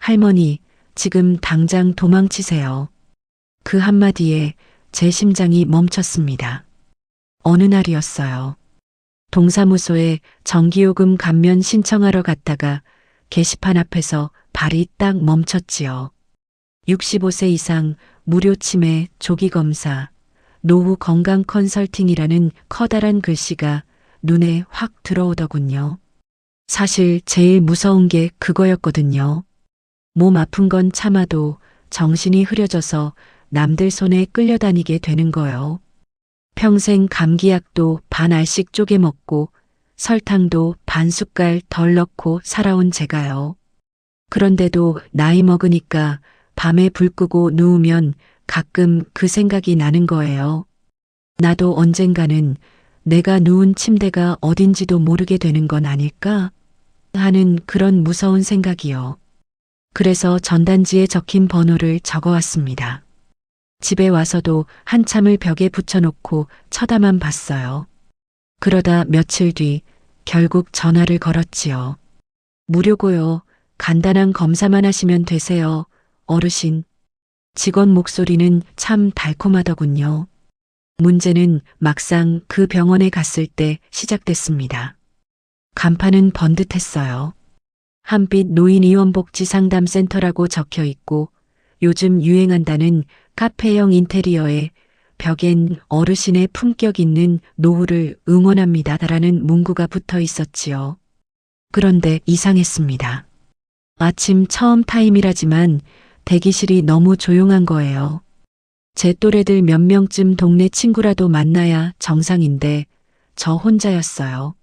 할머니, 지금 당장 도망치세요. 그 한마디에 제 심장이 멈췄습니다. 어느 날이었어요. 동사무소에 정기요금 감면 신청하러 갔다가 게시판 앞에서 발이 딱 멈췄지요. 65세 이상 무료 치매 조기 검사, 노후 건강 컨설팅이라는 커다란 글씨가 눈에 확 들어오더군요. 사실 제일 무서운 게 그거였거든요. 몸 아픈 건 참아도 정신이 흐려져서 남들 손에 끌려다니게 되는 거요. 평생 감기약도 반 알씩 쪼개 먹고 설탕도 반 숟갈 덜 넣고 살아온 제가요. 그런데도 나이 먹으니까 밤에 불 끄고 누우면 가끔 그 생각이 나는 거예요. 나도 언젠가는 내가 누운 침대가 어딘지도 모르게 되는 건 아닐까 하는 그런 무서운 생각이요. 그래서 전단지에 적힌 번호를 적어왔습니다. 집에 와서도 한참을 벽에 붙여놓고 쳐다만 봤어요. 그러다 며칠 뒤 결국 전화를 걸었지요. 무료고요. 간단한 검사만 하시면 되세요. 어르신. 직원 목소리는 참 달콤하더군요. 문제는 막상 그 병원에 갔을 때 시작됐습니다. 간판은 번듯했어요. 한빛 노인이원복지상담센터라고 적혀 있고 요즘 유행한다는 카페형 인테리어에 벽엔 어르신의 품격 있는 노후를 응원합니다라는 문구가 붙어 있었지요. 그런데 이상했습니다. 아침 처음 타임이라지만 대기실이 너무 조용한 거예요. 제 또래들 몇 명쯤 동네 친구라도 만나야 정상인데 저 혼자였어요.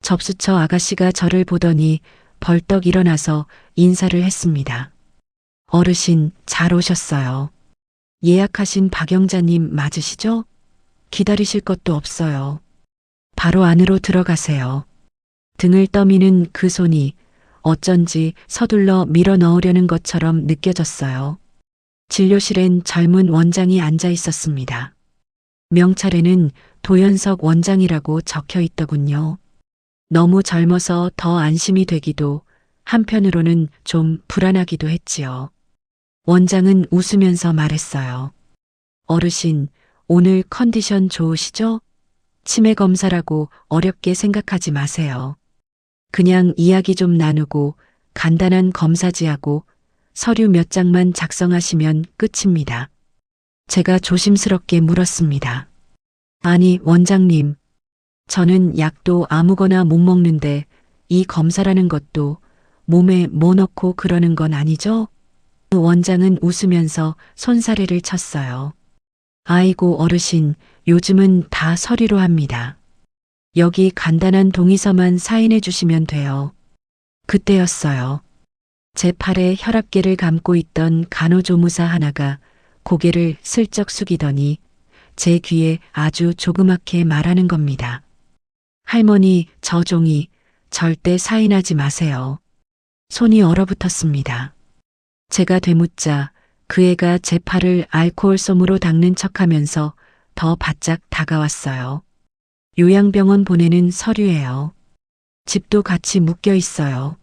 접수처 아가씨가 저를 보더니 벌떡 일어나서 인사를 했습니다. 어르신 잘 오셨어요. 예약하신 박영자님 맞으시죠? 기다리실 것도 없어요. 바로 안으로 들어가세요. 등을 떠미는 그 손이 어쩐지 서둘러 밀어 넣으려는 것처럼 느껴졌어요. 진료실엔 젊은 원장이 앉아 있었습니다. 명찰에는 도연석 원장이라고 적혀 있더군요. 너무 젊어서 더 안심이 되기도 한편으로는 좀 불안하기도 했지요. 원장은 웃으면서 말했어요. 어르신, 오늘 컨디션 좋으시죠? 치매 검사라고 어렵게 생각하지 마세요. 그냥 이야기 좀 나누고 간단한 검사지하고 서류 몇 장만 작성하시면 끝입니다. 제가 조심스럽게 물었습니다. 아니, 원장님. 저는 약도 아무거나 못 먹는데 이 검사라는 것도 몸에 뭐 넣고 그러는 건 아니죠? 원장은 웃으면서 손사래를 쳤어요. 아이고 어르신, 요즘은 다 서류로 합니다. 여기 간단한 동의서만 사인해 주시면 돼요. 그때였어요. 제 팔에 혈압계를 감고 있던 간호조무사 하나가 고개를 슬쩍 숙이더니 제 귀에 아주 조그맣게 말하는 겁니다. 할머니, 저 종이 절대 사인하지 마세요. 손이 얼어붙었습니다. 제가 되묻자 그 애가 제 팔을 알코올솜으로 닦는 척하면서 더 바짝 다가왔어요. 요양병원 보내는 서류예요. 집도 같이 묶여 있어요.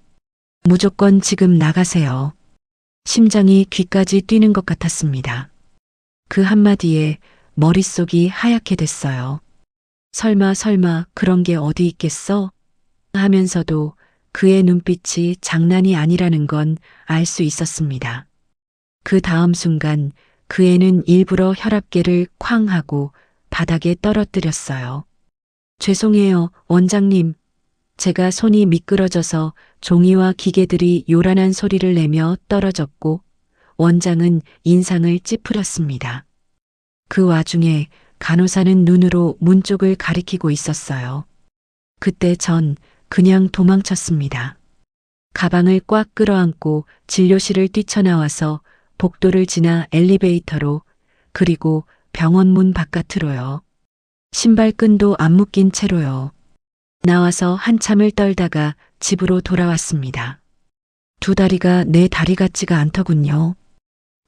무조건 지금 나가세요. 심장이 귀까지 뛰는 것 같았습니다. 그 한마디에 머릿속이 하얗게 됐어요. 설마 그런 게 어디 있겠어? 하면서도 그의 눈빛이 장난이 아니라는 건 알 수 있었습니다. 그 다음 순간 그 애는 일부러 혈압계를 쾅 하고 바닥에 떨어뜨렸어요. 죄송해요, 원장님. 제가 손이 미끄러져서 종이와 기계들이 요란한 소리를 내며 떨어졌고 원장은 인상을 찌푸렸습니다. 그 와중에 간호사는 눈으로 문 쪽을 가리키고 있었어요. 그때 전 그냥 도망쳤습니다. 가방을 꽉 끌어안고 진료실을 뛰쳐나와서 복도를 지나 엘리베이터로 그리고 병원 문 바깥으로요. 신발끈도 안 묶인 채로요. 나와서 한참을 떨다가 집으로 돌아왔습니다. 두 다리가 내 다리 같지가 않더군요.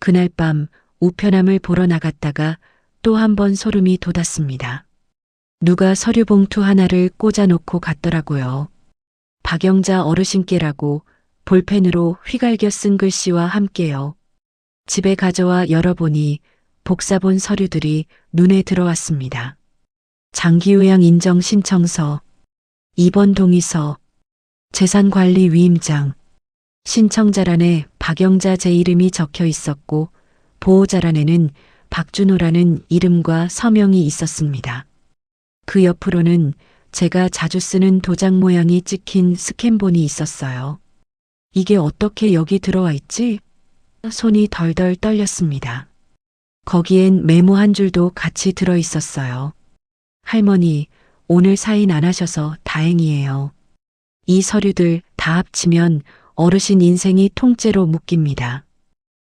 그날 밤 우편함을 보러 나갔다가 또 한 번 소름이 돋았습니다. 누가 서류 봉투 하나를 꽂아놓고 갔더라고요. 박영자 어르신께라고 볼펜으로 휘갈겨 쓴 글씨와 함께요. 집에 가져와 열어보니 복사본 서류들이 눈에 들어왔습니다. 장기요양 인정 신청서, 입원 동의서, 재산관리 위임장, 신청자란에 박영자 제 이름이 적혀 있었고 보호자란에는 박준호라는 이름과 서명이 있었습니다. 그 옆으로는 제가 자주 쓰는 도장 모양이 찍힌 스캔본이 있었어요. 이게 어떻게 여기 들어와 있지? 손이 덜덜 떨렸습니다. 거기엔 메모 한 줄도 같이 들어 있었어요. 할머니, 오늘 사인 안 하셔서 다행이에요. 이 서류들 다 합치면 어르신 인생이 통째로 묶입니다.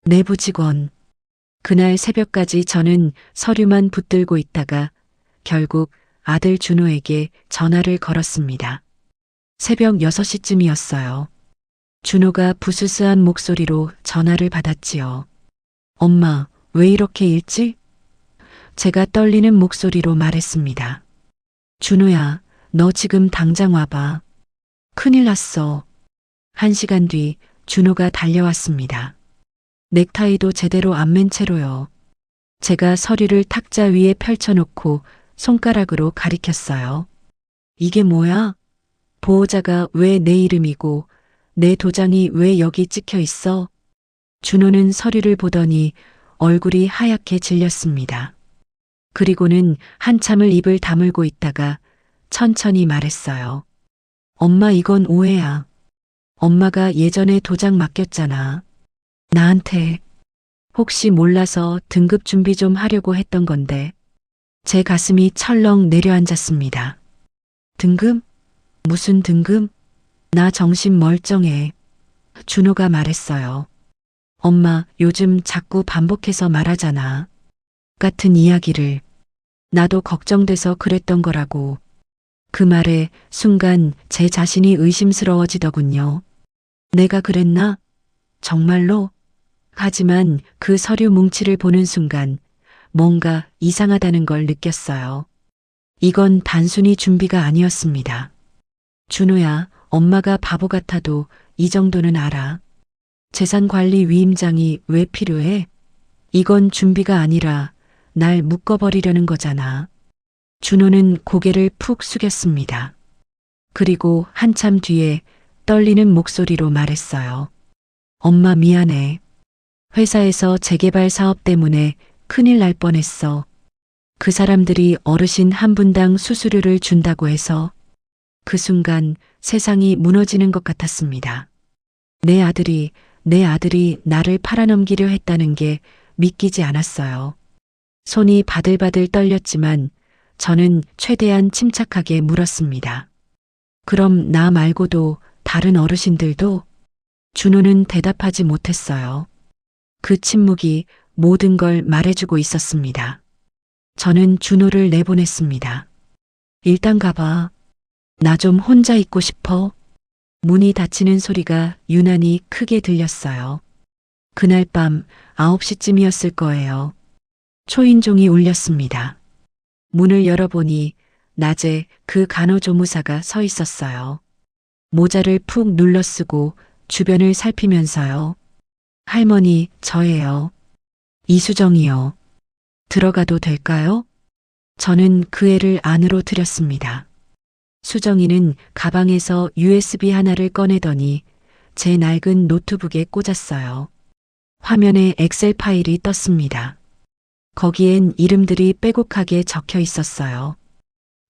내부 직원. 그날 새벽까지 저는 서류만 붙들고 있다가 결국 아들 준호에게 전화를 걸었습니다. 새벽 6시쯤이었어요. 준호가 부스스한 목소리로 전화를 받았지요. 엄마, 왜 이렇게 일찍? 제가 떨리는 목소리로 말했습니다. 준호야, 너 지금 당장 와봐. 큰일 났어. 1시간 뒤 준호가 달려왔습니다. 넥타이도 제대로 안 맨 채로요. 제가 서류를 탁자 위에 펼쳐놓고 손가락으로 가리켰어요. 이게 뭐야? 보호자가 왜 내 이름이고 내 도장이 왜 여기 찍혀 있어? 준호는 서류를 보더니 얼굴이 하얗게 질렸습니다. 그리고는 한참을 입을 다물고 있다가 천천히 말했어요. 엄마, 이건 오해야. 엄마가 예전에 도장 맡겼잖아. 나한테. 혹시 몰라서 등급 준비 좀 하려고 했던 건데. 제 가슴이 철렁 내려앉았습니다. 등급? 무슨 등급? 나 정신 멀쩡해. 준호가 말했어요. 엄마, 요즘 자꾸 반복해서 말하잖아. 같은 이야기를. 나도 걱정돼서 그랬던 거라고. 그 말에 순간 제 자신이 의심스러워지더군요. 내가 그랬나? 정말로? 하지만 그 서류 뭉치를 보는 순간 뭔가 이상하다는 걸 느꼈어요. 이건 단순히 준비가 아니었습니다. 준호야, 엄마가 바보 같아도 이 정도는 알아. 재산관리 위임장이 왜 필요해? 이건 준비가 아니라 날 묶어버리려는 거잖아. 준호는 고개를 푹 숙였습니다. 그리고 한참 뒤에 떨리는 목소리로 말했어요. 엄마, 미안해. 회사에서 재개발 사업 때문에 큰일 날 뻔했어. 그 사람들이 어르신 한 분당 수수료를 준다고 해서 그 순간 세상이 무너지는 것 같았습니다. 내 아들이 나를 팔아넘기려 했다는 게 믿기지 않았어요. 손이 바들바들 떨렸지만 저는 최대한 침착하게 물었습니다. 그럼 나 말고도 다른 어르신들도? 준호는 대답하지 못했어요. 그 침묵이 모든 걸 말해주고 있었습니다. 저는 준호를 내보냈습니다. 일단 가봐. 나 좀 혼자 있고 싶어. 문이 닫히는 소리가 유난히 크게 들렸어요. 그날 밤 9시쯤이었을 거예요. 초인종이 울렸습니다. 문을 열어보니 낮에 그 간호조무사가 서 있었어요. 모자를 푹 눌러 쓰고 주변을 살피면서요. 할머니, 저예요. 이수정이요. 들어가도 될까요? 저는 그 애를 안으로 들였습니다. 수정이는 가방에서 USB 하나를 꺼내더니 제 낡은 노트북에 꽂았어요. 화면에 엑셀 파일이 떴습니다. 거기엔 이름들이 빼곡하게 적혀 있었어요.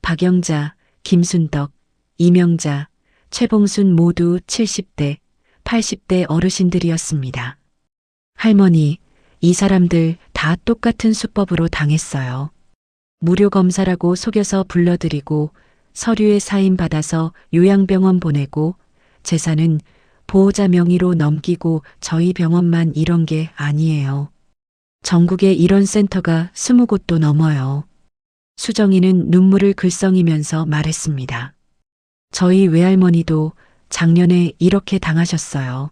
박영자, 김순덕, 이명자, 최봉순 모두 70대, 80대 어르신들이었습니다. 할머니, 이 사람들 다 똑같은 수법으로 당했어요. 무료 검사라고 속여서 불러들이고 서류에 사인 받아서 요양병원 보내고 재산은 보호자 명의로 넘기고 저희 병원만 이런 게 아니에요. 전국에 이런 센터가 20곳도 넘어요. 수정이는 눈물을 글썽이면서 말했습니다. 저희 외할머니도 작년에 이렇게 당하셨어요.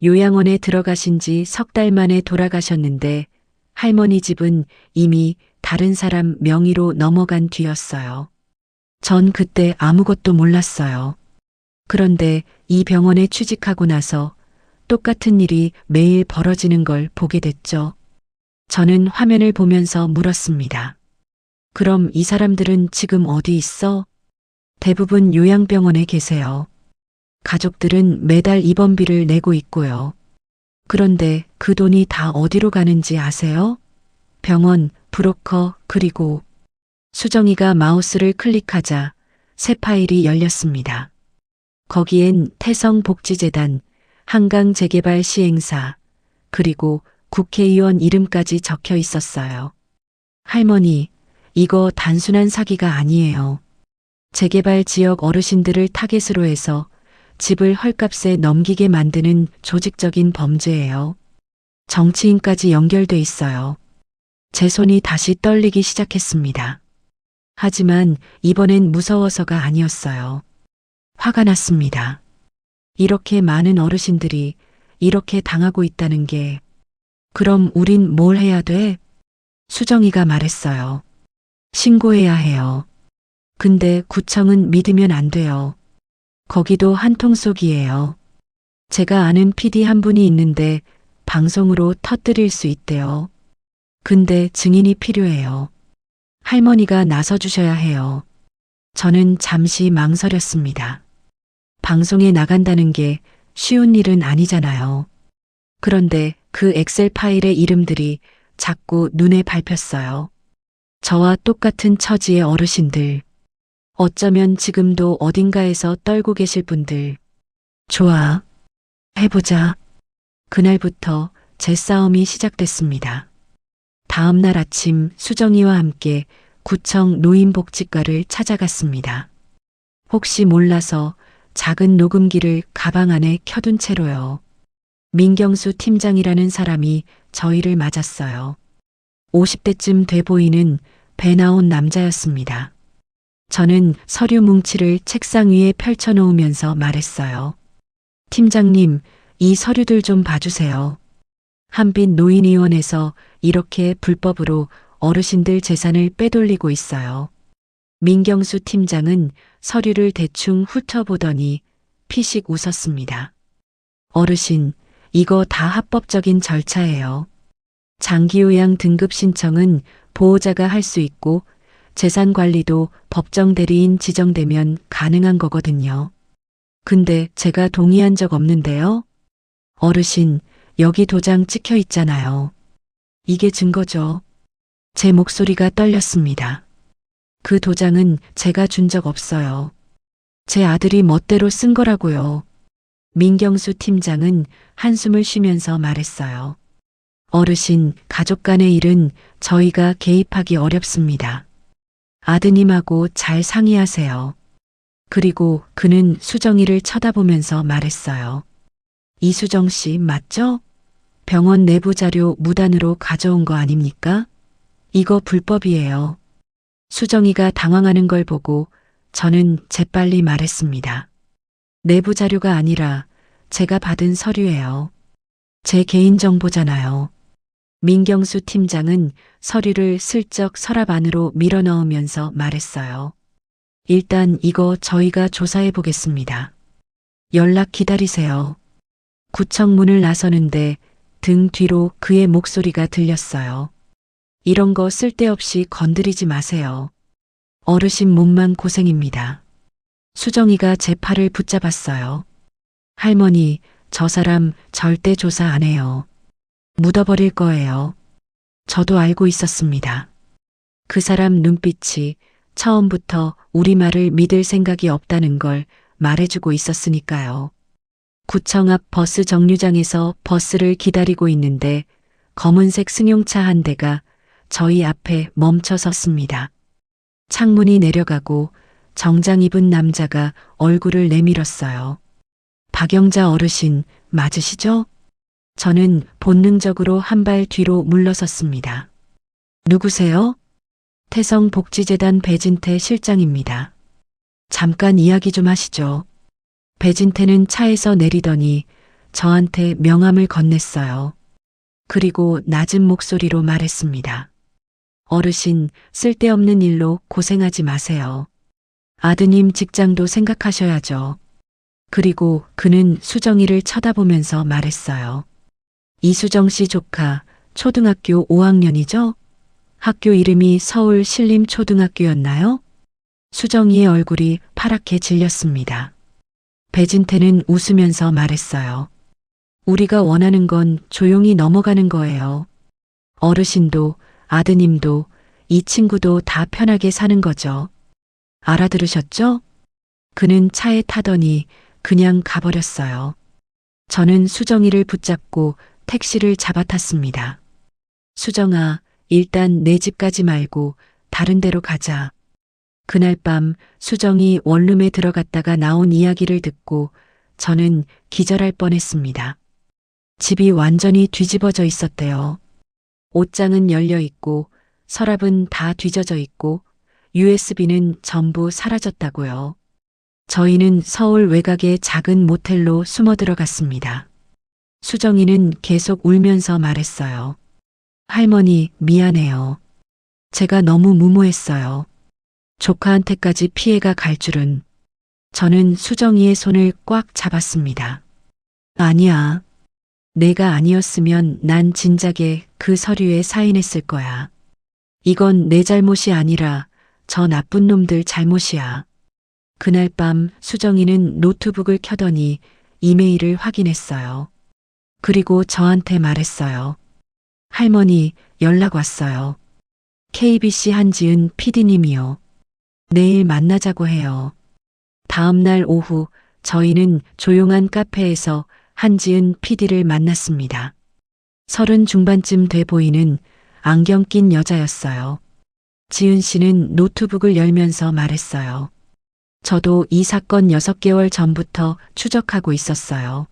요양원에 들어가신 지 3달 만에 돌아가셨는데 할머니 집은 이미 다른 사람 명의로 넘어간 뒤였어요. 전 그때 아무것도 몰랐어요. 그런데 이 병원에 취직하고 나서 똑같은 일이 매일 벌어지는 걸 보게 됐죠. 저는 화면을 보면서 물었습니다. 그럼 이 사람들은 지금 어디 있어? 대부분 요양병원에 계세요. 가족들은 매달 입원비를 내고 있고요. 그런데 그 돈이 다 어디로 가는지 아세요? 병원, 브로커, 그리고 수정이가 마우스를 클릭하자 새 파일이 열렸습니다. 거기엔 태성복지재단, 한강재개발 시행사, 그리고 국회의원 이름까지 적혀 있었어요. 할머니, 이거 단순한 사기가 아니에요. 재개발 지역 어르신들을 타겟으로 해서 집을 헐값에 넘기게 만드는 조직적인 범죄예요. 정치인까지 연결돼 있어요. 제 손이 다시 떨리기 시작했습니다. 하지만 이번엔 무서워서가 아니었어요. 화가 났습니다. 이렇게 많은 어르신들이 이렇게 당하고 있다는 게, 그럼 우린 뭘 해야 돼? 수정이가 말했어요. 신고해야 해요. 근데 구청은 믿으면 안 돼요. 거기도 한통속이에요. 제가 아는 PD 한 분이 있는데 방송으로 터뜨릴 수 있대요. 근데 증인이 필요해요. 할머니가 나서주셔야 해요. 저는 잠시 망설였습니다. 방송에 나간다는 게 쉬운 일은 아니잖아요. 그런데 그 엑셀 파일의 이름들이 자꾸 눈에 밟혔어요. 저와 똑같은 처지의 어르신들. 어쩌면 지금도 어딘가에서 떨고 계실 분들. 좋아. 해보자. 그날부터 제 싸움이 시작됐습니다. 다음 날 아침 수정이와 함께 구청 노인복지과를 찾아갔습니다. 혹시 몰라서 작은 녹음기를 가방 안에 켜둔 채로요. 민경수 팀장이라는 사람이 저희를 맞았어요. 50대쯤 돼 보이는 배 나온 남자였습니다. 저는 서류 뭉치를 책상 위에 펼쳐놓으면서 말했어요. 팀장님, 이 서류들 좀 봐주세요. 한빛 노인의원에서 이렇게 불법으로 어르신들 재산을 빼돌리고 있어요. 민경수 팀장은 서류를 대충 훑어보더니 피식 웃었습니다. 어르신, 이거 다 합법적인 절차예요. 장기요양 등급 신청은 보호자가 할 수 있고 재산 관리도 법정 대리인 지정되면 가능한 거거든요. 근데 제가 동의한 적 없는데요? 어르신, 여기 도장 찍혀 있잖아요. 이게 증거죠. 제 목소리가 떨렸습니다. 그 도장은 제가 준 적 없어요. 제 아들이 멋대로 쓴 거라고요. 민경수 팀장은 한숨을 쉬면서 말했어요. 어르신, 가족 간의 일은 저희가 개입하기 어렵습니다. 아드님하고 잘 상의하세요. 그리고 그는 수정이를 쳐다보면서 말했어요. 이수정 씨 맞죠? 병원 내부 자료 무단으로 가져온 거 아닙니까? 이거 불법이에요. 수정이가 당황하는 걸 보고 저는 재빨리 말했습니다. 내부 자료가 아니라 제가 받은 서류예요. 제 개인정보잖아요. 민경수 팀장은 서류를 슬쩍 서랍 안으로 밀어넣으면서 말했어요. 일단 이거 저희가 조사해 보겠습니다. 연락 기다리세요. 구청 문을 나서는데 등 뒤로 그의 목소리가 들렸어요. 이런 거 쓸데없이 건드리지 마세요. 어르신 몸만 고생입니다. 수정이가 제 팔을 붙잡았어요. 할머니, 저 사람 절대 조사 안 해요. 묻어버릴 거예요. 저도 알고 있었습니다. 그 사람 눈빛이 처음부터 우리 말을 믿을 생각이 없다는 걸 말해주고 있었으니까요. 구청 앞 버스 정류장에서 버스를 기다리고 있는데 검은색 승용차 한 대가 저희 앞에 멈춰 섰습니다. 창문이 내려가고 정장 입은 남자가 얼굴을 내밀었어요. 박영자 어르신 맞으시죠? 저는 본능적으로 한 발 뒤로 물러섰습니다. 누구세요? 태성복지재단 배진태 실장입니다. 잠깐 이야기 좀 하시죠. 배진태는 차에서 내리더니 저한테 명함을 건넸어요. 그리고 낮은 목소리로 말했습니다. 어르신, 쓸데없는 일로 고생하지 마세요. 아드님 직장도 생각하셔야죠. 그리고 그는 수정이를 쳐다보면서 말했어요. 이수정 씨 조카, 초등학교 5학년이죠? 학교 이름이 서울 신림초등학교였나요? 수정이의 얼굴이 파랗게 질렸습니다. 배진태는 웃으면서 말했어요. 우리가 원하는 건 조용히 넘어가는 거예요. 어르신도 아드님도 이 친구도 다 편하게 사는 거죠. 알아들으셨죠? 그는 차에 타더니 그냥 가버렸어요. 저는 수정이를 붙잡고 택시를 잡아탔습니다. 수정아, 일단 내 집 가지 말고 다른 데로 가자. 그날 밤 수정이 원룸에 들어갔다가 나온 이야기를 듣고 저는 기절할 뻔했습니다. 집이 완전히 뒤집어져 있었대요. 옷장은 열려 있고 서랍은 다 뒤져져 있고 USB는 전부 사라졌다고요. 저희는 서울 외곽의 작은 모텔로 숨어 들어갔습니다. 수정이는 계속 울면서 말했어요. 할머니, 미안해요. 제가 너무 무모했어요. 조카한테까지 피해가 갈 줄은. 저는 수정이의 손을 꽉 잡았습니다. 아니야. 내가 아니었으면 난 진작에 그 서류에 사인했을 거야. 이건 내 잘못이 아니라 저 나쁜 놈들 잘못이야. 그날 밤 수정이는 노트북을 켜더니 이메일을 확인했어요. 그리고 저한테 말했어요. 할머니, 연락 왔어요. KBC 한지은 PD님이요. 내일 만나자고 해요. 다음 날 오후 저희는 조용한 카페에서 한지은 PD를 만났습니다. 30 중반쯤 돼 보이는 안경 낀 여자였어요. 지은 씨는 노트북을 열면서 말했어요. 저도 이 사건 6개월 전부터 추적하고 있었어요.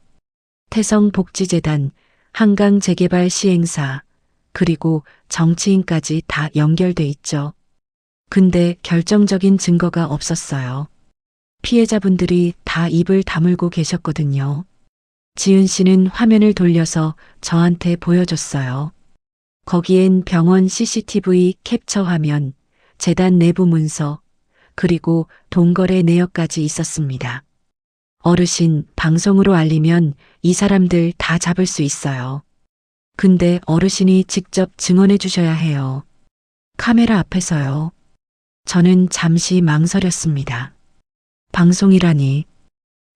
태성복지재단, 한강재개발 시행사, 그리고 정치인까지 다 연결돼 있죠. 근데 결정적인 증거가 없었어요. 피해자분들이 다 입을 다물고 계셨거든요. 지은 씨는 화면을 돌려서 저한테 보여줬어요. 거기엔 병원 CCTV 캡처 화면, 재단 내부 문서, 그리고 동거래 내역까지 있었습니다. 어르신, 방송으로 알리면 이 사람들 다 잡을 수 있어요. 근데 어르신이 직접 증언해 주셔야 해요. 카메라 앞에서요. 저는 잠시 망설였습니다. 방송이라니.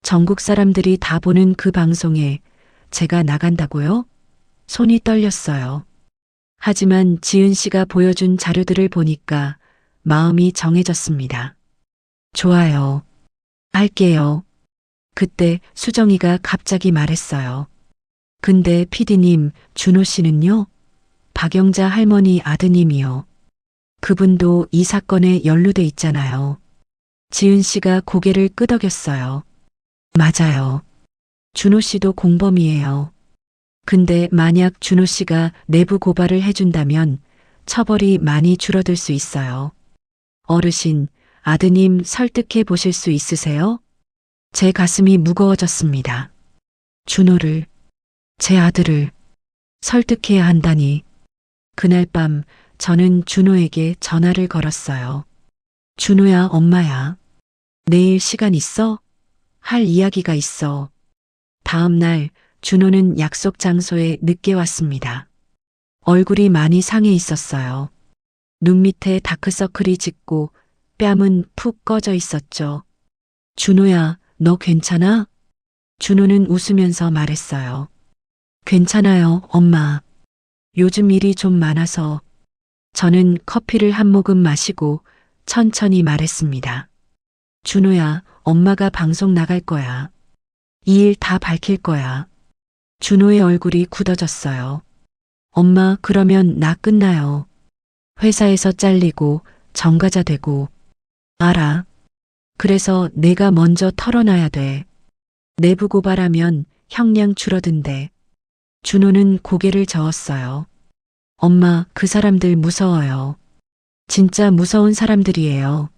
전국 사람들이 다 보는 그 방송에 제가 나간다고요? 손이 떨렸어요. 하지만 지은 씨가 보여준 자료들을 보니까 마음이 정해졌습니다. 좋아요. 할게요. 그때 수정이가 갑자기 말했어요. 근데 PD님, 준호 씨는요? 박영자 할머니 아드님이요. 그분도 이 사건에 연루돼 있잖아요. 지은 씨가 고개를 끄덕였어요. 맞아요. 준호 씨도 공범이에요. 근데 만약 준호 씨가 내부 고발을 해준다면 처벌이 많이 줄어들 수 있어요. 어르신, 아드님 설득해 보실 수 있으세요? 제 가슴이 무거워졌습니다. 준호를, 제 아들을 설득해야 한다니. 그날 밤 저는 준호에게 전화를 걸었어요. 준호야, 엄마야. 내일 시간 있어? 할 이야기가 있어. 다음 날 준호는 약속 장소에 늦게 왔습니다. 얼굴이 많이 상해 있었어요. 눈 밑에 다크서클이 짙고 뺨은 푹 꺼져 있었죠. 준호야, 너 괜찮아? 준호는 웃으면서 말했어요. 괜찮아요, 엄마. 요즘 일이 좀 많아서. 저는 커피를 한 모금 마시고 천천히 말했습니다. 준호야, 엄마가 방송 나갈 거야. 이 일 다 밝힐 거야. 준호의 얼굴이 굳어졌어요. 엄마, 그러면 나 끝나요. 회사에서 잘리고 전과자 되고. 알아. 그래서 내가 먼저 털어놔야 돼. 내부 고발하면 형량 줄어든대. 준호는 고개를 저었어요. 엄마, 그 사람들 무서워요. 진짜 무서운 사람들이에요.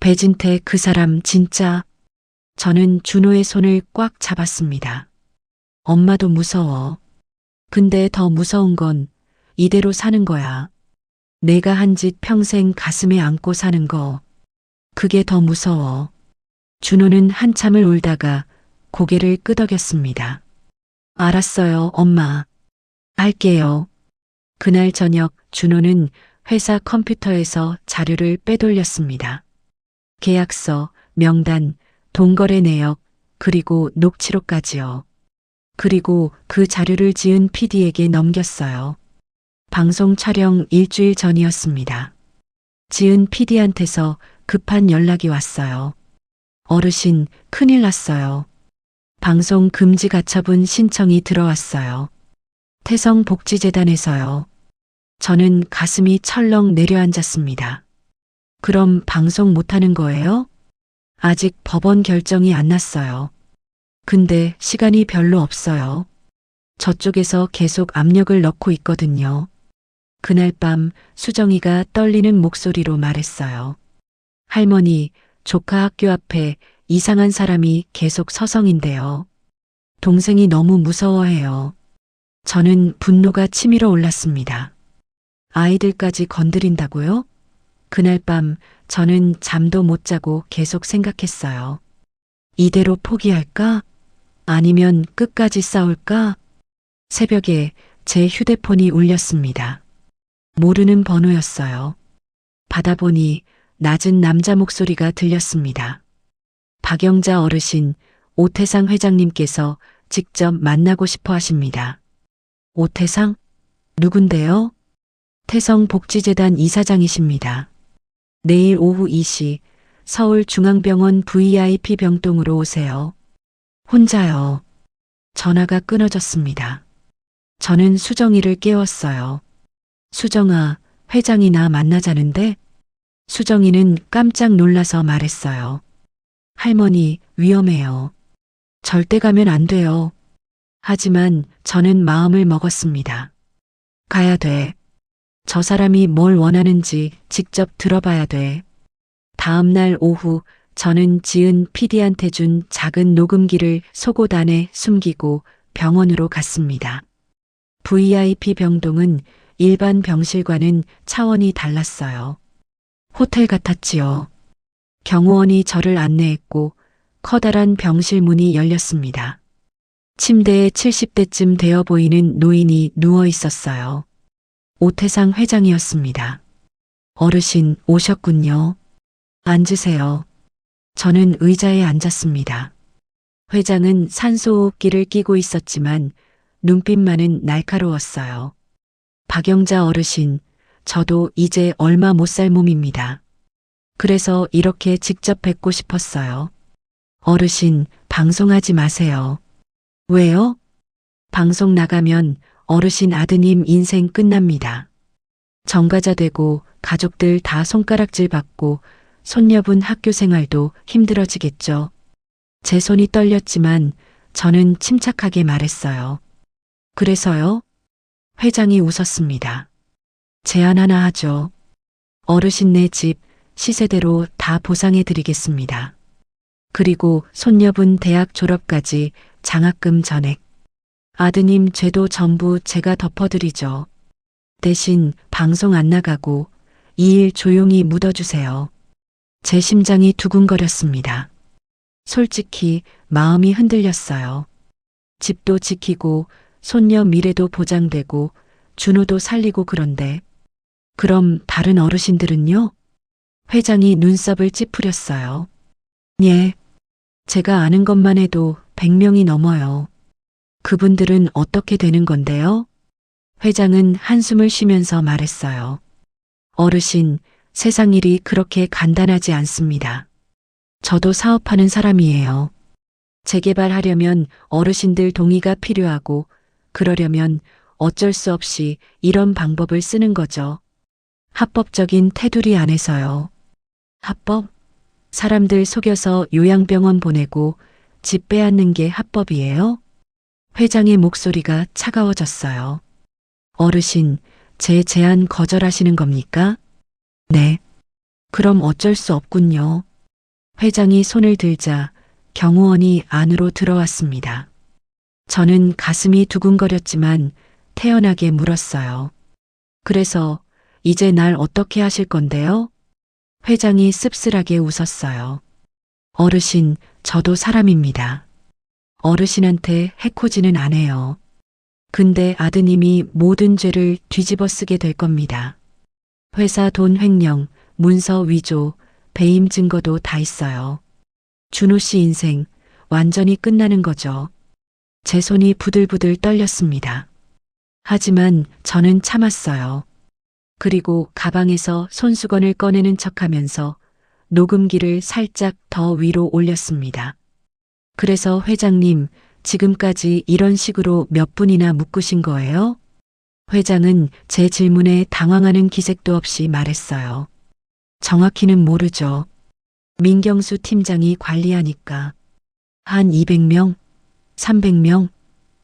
배진태 그 사람 진짜. 저는 준호의 손을 꽉 잡았습니다. 엄마도 무서워. 근데 더 무서운 건 이대로 사는 거야. 내가 한 짓 평생 가슴에 안고 사는 거. 그게 더 무서워. 준호는 한참을 울다가 고개를 끄덕였습니다. 알았어요, 엄마. 할게요. 그날 저녁 준호는 회사 컴퓨터에서 자료를 빼돌렸습니다. 계약서, 명단, 동거래 내역, 그리고 녹취록까지요. 그리고 그 자료를 지은 PD에게 넘겼어요. 방송 촬영 일주일 전이었습니다. 지은 PD한테서 급한 연락이 왔어요. 어르신, 큰일 났어요. 방송 금지 가처분 신청이 들어왔어요. 태성복지재단에서요. 저는 가슴이 철렁 내려앉았습니다. 그럼 방송 못하는 거예요? 아직 법원 결정이 안 났어요. 근데 시간이 별로 없어요. 저쪽에서 계속 압력을 넣고 있거든요. 그날 밤 수정이가 떨리는 목소리로 말했어요. 할머니, 조카 학교 앞에 이상한 사람이 계속 서성인데요. 동생이 너무 무서워해요. 저는 분노가 치밀어 올랐습니다. 아이들까지 건드린다고요? 그날 밤 저는 잠도 못 자고 계속 생각했어요. 이대로 포기할까? 아니면 끝까지 싸울까? 새벽에 제 휴대폰이 울렸습니다. 모르는 번호였어요. 받아보니 낮은 남자 목소리가 들렸습니다. 박영자 어르신, 오태상 회장님께서 직접 만나고 싶어 하십니다. 오태상? 누군데요? 태성복지재단 이사장이십니다. 내일 오후 2시 서울중앙병원 VIP 병동으로 오세요. 혼자요. 전화가 끊어졌습니다. 저는 수정이를 깨웠어요. 수정아, 회장이 나 만나자는데? 수정이는 깜짝 놀라서 말했어요. 할머니, 위험해요. 절대 가면 안 돼요. 하지만 저는 마음을 먹었습니다. 가야 돼. 저 사람이 뭘 원하는지 직접 들어봐야 돼. 다음 날 오후 저는 지은 PD한테 준 작은 녹음기를 속옷 안에 숨기고 병원으로 갔습니다. VIP 병동은 일반 병실과는 차원이 달랐어요. 호텔 같았지요. 경호원이 저를 안내했고 커다란 병실 문이 열렸습니다. 침대에 70대쯤 되어 보이는 노인이 누워 있었어요. 오태상 회장이었습니다. 어르신 오셨군요. 앉으세요. 저는 의자에 앉았습니다. 회장은 산소호흡기를 끼고 있었지만 눈빛만은 날카로웠어요. 박영자 어르신, 저도 이제 얼마 못 살 몸입니다. 그래서 이렇게 직접 뵙고 싶었어요. 어르신, 방송하지 마세요. 왜요? 방송 나가면 어르신 아드님 인생 끝납니다. 정가자 되고 가족들 다 손가락질 받고 손녀분 학교 생활도 힘들어지겠죠. 제 손이 떨렸지만 저는 침착하게 말했어요. 그래서요? 회장이 웃었습니다. 제안 하나 하죠. 어르신네 집 시세대로 다 보상해 드리겠습니다. 그리고 손녀분 대학 졸업까지 장학금 전액. 아드님 죄도 전부 제가 덮어드리죠. 대신 방송 안 나가고 이 일 조용히 묻어주세요. 제 심장이 두근거렸습니다. 솔직히 마음이 흔들렸어요. 집도 지키고 손녀 미래도 보장되고 준호도 살리고 그런데 그럼 다른 어르신들은요? 회장이 눈썹을 찌푸렸어요. 예. 제가 아는 것만 해도 100명이 넘어요. 그분들은 어떻게 되는 건데요? 회장은 한숨을 쉬면서 말했어요. 어르신, 세상 일이 그렇게 간단하지 않습니다. 저도 사업하는 사람이에요. 재개발하려면 어르신들 동의가 필요하고 그러려면 어쩔 수 없이 이런 방법을 쓰는 거죠. 합법적인 테두리 안에서요. 합법? 사람들 속여서 요양병원 보내고 집 빼앗는 게 합법이에요? 회장의 목소리가 차가워졌어요. 어르신, 제 제안 거절하시는 겁니까? 네. 그럼 어쩔 수 없군요. 회장이 손을 들자 경호원이 안으로 들어왔습니다. 저는 가슴이 두근거렸지만 태연하게 물었어요. 그래서 이제 날 어떻게 하실 건데요? 회장이 씁쓸하게 웃었어요. 어르신, 저도 사람입니다. 어르신한테 해코지는 안 해요. 근데 아드님이 모든 죄를 뒤집어 쓰게 될 겁니다. 회사 돈 횡령, 문서 위조, 배임 증거도 다 있어요. 준호 씨 인생 완전히 끝나는 거죠. 제 손이 부들부들 떨렸습니다. 하지만 저는 참았어요. 그리고 가방에서 손수건을 꺼내는 척하면서 녹음기를 살짝 더 위로 올렸습니다. 그래서 회장님, 지금까지 이런 식으로 몇 분이나 묶으신 거예요? 회장은 제 질문에 당황하는 기색도 없이 말했어요. 정확히는 모르죠. 민경수 팀장이 관리하니까. 한 200명? 300명?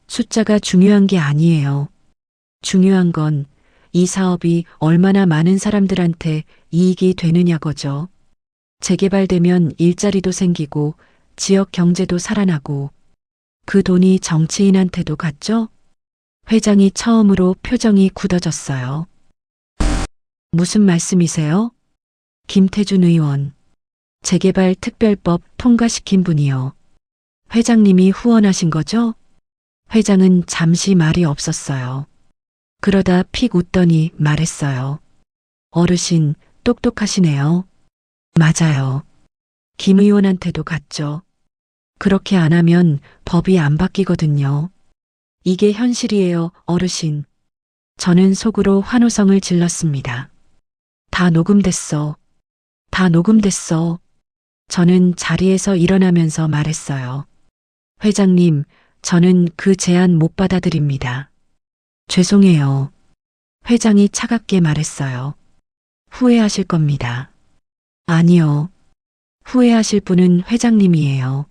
숫자가 중요한 게 아니에요. 중요한 건 이 사업이 얼마나 많은 사람들한테 이익이 되느냐거죠. 재개발되면 일자리도 생기고 지역 경제도 살아나고 그 돈이 정치인한테도 갔죠? 회장이 처음으로 표정이 굳어졌어요. 무슨 말씀이세요? 김태준 의원. 재개발 특별법 통과시킨 분이요. 회장님이 후원하신 거죠? 회장은 잠시 말이 없었어요. 그러다 픽 웃더니 말했어요. 어르신, 똑똑하시네요. 맞아요. 김 의원한테도 갔죠. 그렇게 안 하면 법이 안 바뀌거든요. 이게 현실이에요, 어르신. 저는 속으로 환호성을 질렀습니다. 다 녹음됐어. 다 녹음됐어. 저는 자리에서 일어나면서 말했어요. 회장님, 저는 그 제안 못 받아들입니다. 죄송해요. 회장이 차갑게 말했어요. 후회하실 겁니다. 아니요. 후회하실 분은 회장님이에요.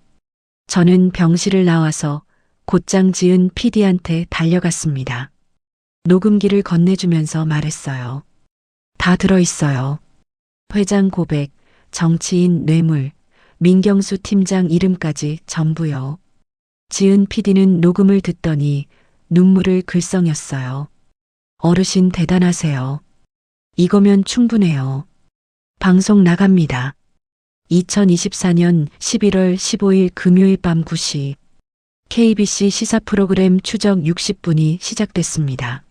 저는 병실을 나와서 곧장 지은 PD한테 달려갔습니다. 녹음기를 건네주면서 말했어요. 다 들어있어요. 회장 고백, 정치인 뇌물, 민경수 팀장 이름까지 전부요. 지은 PD는 녹음을 듣더니 눈물을 글썽였어요. 어르신 대단하세요. 이거면 충분해요. 방송 나갑니다. 2024년 11월 15일 금요일 밤 9시 KBC 시사 프로그램 추적 60분이 시작됐습니다.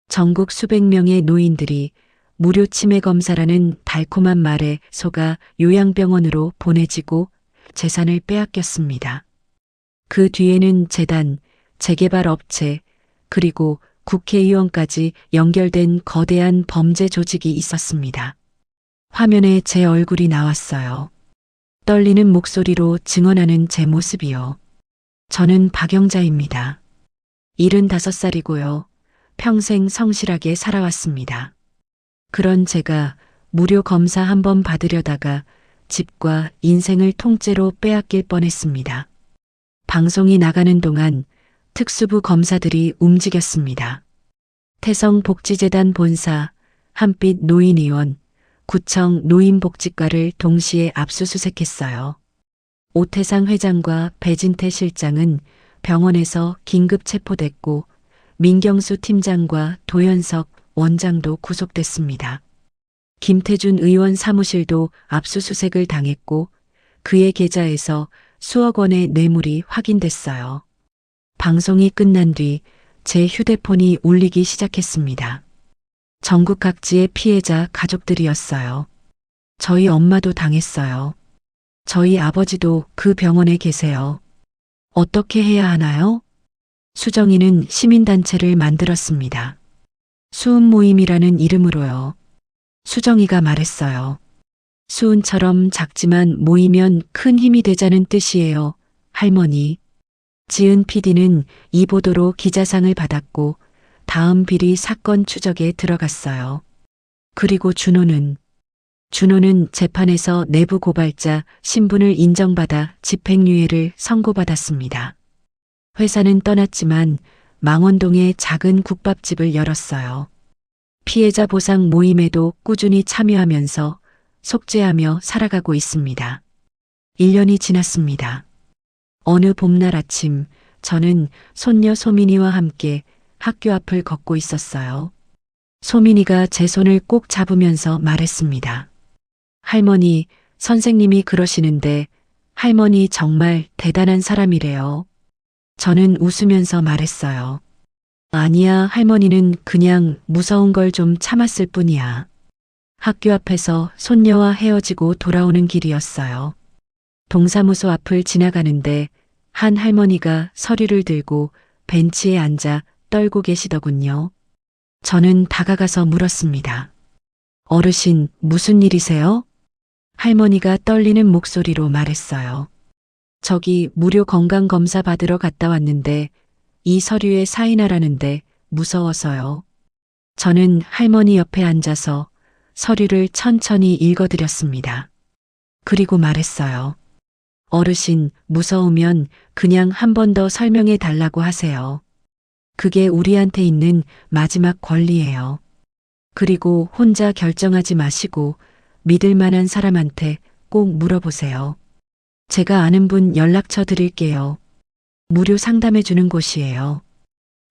전국 수백 명의 노인들이 무료 치매 검사라는 달콤한 말에 속아 요양병원으로 보내지고 재산을 빼앗겼습니다. 그 뒤에는 재단, 재개발 업체, 그리고 국회의원까지 연결된 거대한 범죄 조직이 있었습니다. 화면에 제 얼굴이 나왔어요. 떨리는 목소리로 증언하는 제 모습이요. 저는 박영자입니다. 75살이고요. 평생 성실하게 살아왔습니다. 그런 제가 무료 검사 한 번 받으려다가 집과 인생을 통째로 빼앗길 뻔했습니다. 방송이 나가는 동안 특수부 검사들이 움직였습니다. 태성복지재단 본사, 한빛 노인의원, 구청 노인복지과를 동시에 압수수색했어요. 오태상 회장과 배진태 실장은 병원에서 긴급 체포됐고 민경수 팀장과 도현석 원장도 구속됐습니다. 김태준 의원 사무실도 압수수색을 당했고 그의 계좌에서 수억 원의 뇌물이 확인됐어요. 방송이 끝난 뒤 제 휴대폰이 울리기 시작했습니다. 전국 각지의 피해자 가족들이었어요. 저희 엄마도 당했어요. 저희 아버지도 그 병원에 계세요. 어떻게 해야 하나요? 수정이는 시민단체를 만들었습니다. 수은 모임이라는 이름으로요. 수정이가 말했어요. 수은처럼 작지만 모이면 큰 힘이 되자는 뜻이에요, 할머니. 지은 PD는 이 보도로 기자상을 받았고 다음 비리 사건 추적에 들어갔어요. 그리고 준호는 재판에서 내부 고발자 신분을 인정받아 집행유예를 선고받았습니다. 회사는 떠났지만 망원동에 작은 국밥집을 열었어요. 피해자 보상 모임에도 꾸준히 참여하면서 속죄하며 살아가고 있습니다. 1년이 지났습니다. 어느 봄날 아침 저는 손녀 소민이와 함께 학교 앞을 걷고 있었어요. 소민이가 제 손을 꼭 잡으면서 말했습니다. 할머니, 선생님이 그러시는데 할머니 정말 대단한 사람이래요. 저는 웃으면서 말했어요. 아니야, 할머니는 그냥 무서운 걸 좀 참았을 뿐이야. 학교 앞에서 손녀와 헤어지고 돌아오는 길이었어요. 동사무소 앞을 지나가는데 한 할머니가 서류를 들고 벤치에 앉아 떨고 계시더군요. 저는 다가가서 물었습니다. 어르신, 무슨 일이세요? 할머니가 떨리는 목소리로 말했어요. 저기 무료 건강검사 받으러 갔다 왔는데 이 서류에 사인하라는데 무서워서요. 저는 할머니 옆에 앉아서 서류를 천천히 읽어드렸습니다. 그리고 말했어요. 어르신, 무서우면 그냥 한 번 더 설명해 달라고 하세요. 그게 우리한테 있는 마지막 권리예요. 그리고 혼자 결정하지 마시고 믿을 만한 사람한테 꼭 물어보세요. 제가 아는 분 연락처 드릴게요. 무료 상담해 주는 곳이에요.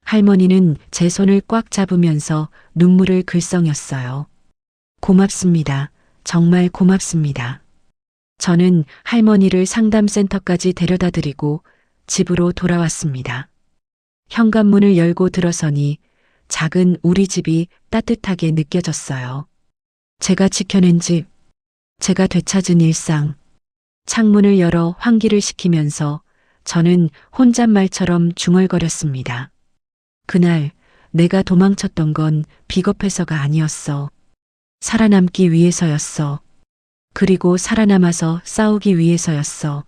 할머니는 제 손을 꽉 잡으면서 눈물을 글썽였어요. 고맙습니다. 정말 고맙습니다. 저는 할머니를 상담센터까지 데려다 드리고 집으로 돌아왔습니다. 현관문을 열고 들어서니 작은 우리 집이 따뜻하게 느껴졌어요. 제가 지켜낸 집, 제가 되찾은 일상. 창문을 열어 환기를 시키면서 저는 혼잣말처럼 중얼거렸습니다. 그날 내가 도망쳤던 건 비겁해서가 아니었어. 살아남기 위해서였어. 그리고 살아남아서 싸우기 위해서였어.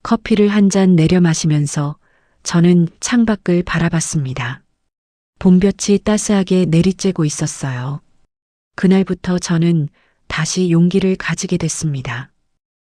커피를 한 잔 내려 마시면서 저는 창밖을 바라봤습니다. 봄볕이 따스하게 내리쬐고 있었어요. 그날부터 저는 다시 용기를 가지게 됐습니다.